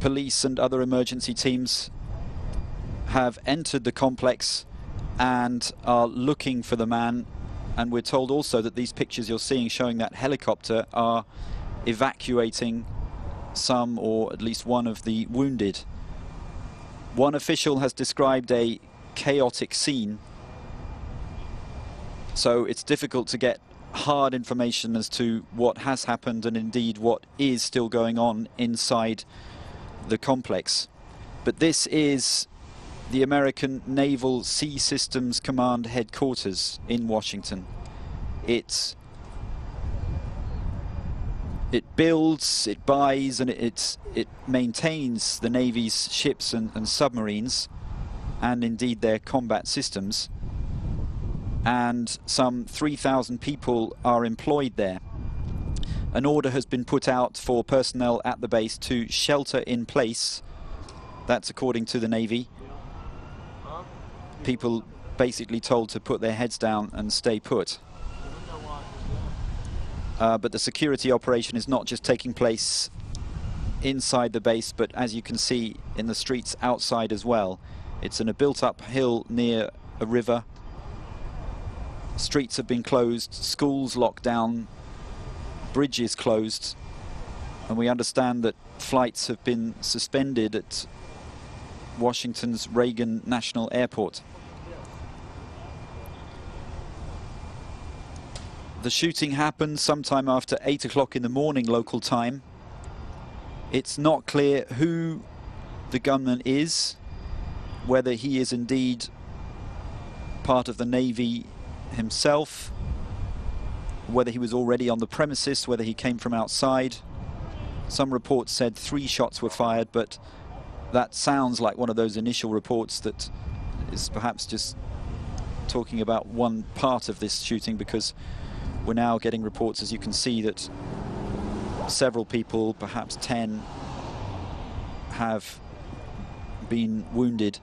police and other emergency teams have entered the complex and are looking for the man. And we're told also that these pictures you're seeing showing that helicopter are evacuating some, or at least one, of the wounded. One official has described a chaotic scene, so it's difficult to get hard information as to what has happened and indeed what is still going on inside the complex. But this is the American Naval Sea Systems Command headquarters in Washington. It builds, it buys, and it maintains the Navy's ships and submarines, and indeed their combat systems. And some 3,000 people are employed there. An order has been put out for personnel at the base to shelter in place. That's according to the Navy. People basically told to put their heads down and stay put. But the security operation is not just taking place inside the base, but as you can see, in the streets outside as well. It's in a built-up hill near a river. Streets have been closed, schools locked down, bridges closed, and we understand that flights have been suspended at Washington's Reagan National Airport. The shooting happened sometime after 8 o'clock in the morning local time. It's not clear who the gunman is, whether he is indeed part of the Navy himself, whether he was already on the premises, whether he came from outside. Some reports said 3 shots were fired, but that sounds like one of those initial reports that is perhaps just talking about one part of this shooting, because we're now getting reports, as you can see, that several people, perhaps 10, have been wounded.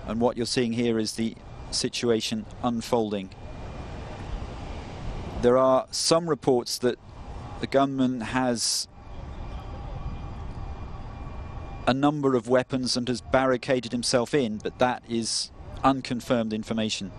And what you're seeing here is the situation unfolding. There are some reports that the gunman has a number of weapons and has barricaded himself in, but that is unconfirmed information.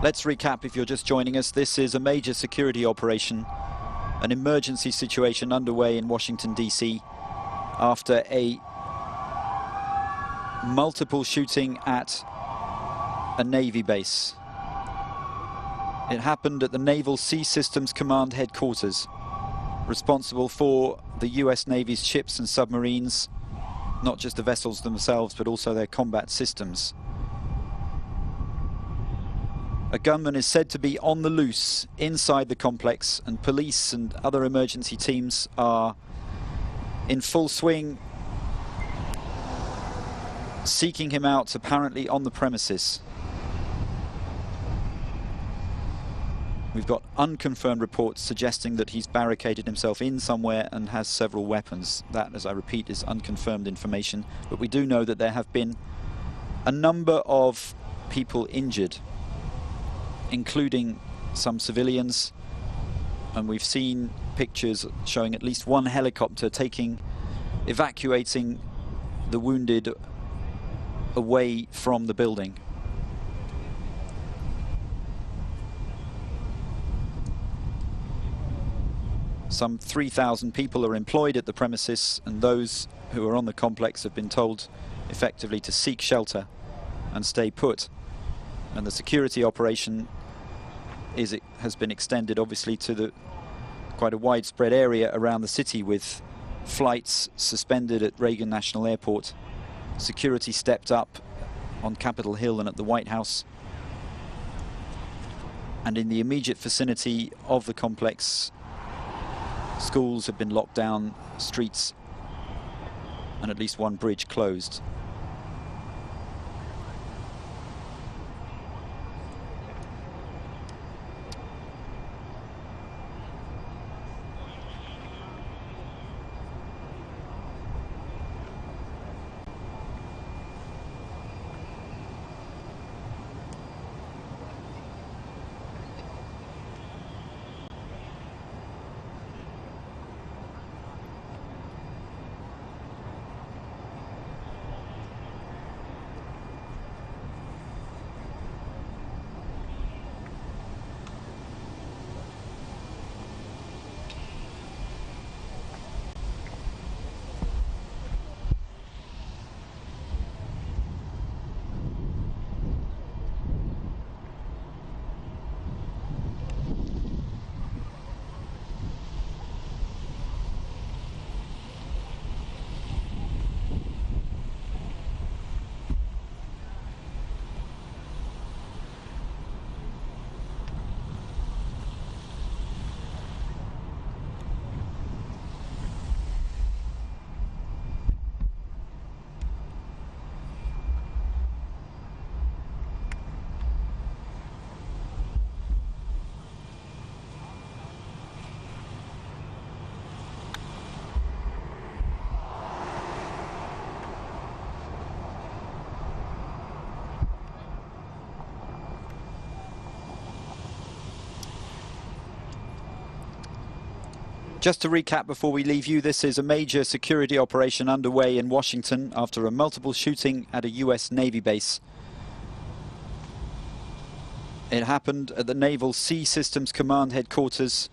Let's recap if you're just joining us. This is a major security operation, an emergency situation underway in Washington, D.C. after a multiple shooting at a Navy base. It happened at the Naval Sea Systems Command headquarters, responsible for the US Navy's ships and submarines, not just the vessels themselves, but also their combat systems. A gunman is said to be on the loose inside the complex, and police and other emergency teams are in full swing, seeking him out, apparently on the premises. We've got unconfirmed reports suggesting that he's barricaded himself in somewhere and has several weapons. That, as I repeat, is unconfirmed information, but we do know that there have been a number of people injured, including some civilians, and we've seen pictures showing at least one helicopter evacuating the wounded away from the building. Some 3,000 people are employed at the premises, and those who are on the complex have been told effectively to seek shelter and stay put. And the security operation has been extended, obviously, to quite a widespread area around the city, with flights suspended at Reagan National Airport. Security stepped up on Capitol Hill and at the White House. And in the immediate vicinity of the complex, schools have been locked down, streets and at least one bridge closed. Just to recap before we leave you, this is a major security operation underway in Washington after a multiple shooting at a US Navy base. It happened at the Naval Sea Systems Command headquarters.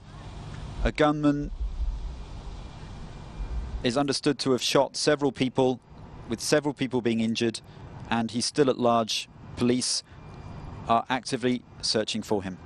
A gunman is understood to have shot several people, with several people being injured, and he's still at large. Police are actively searching for him.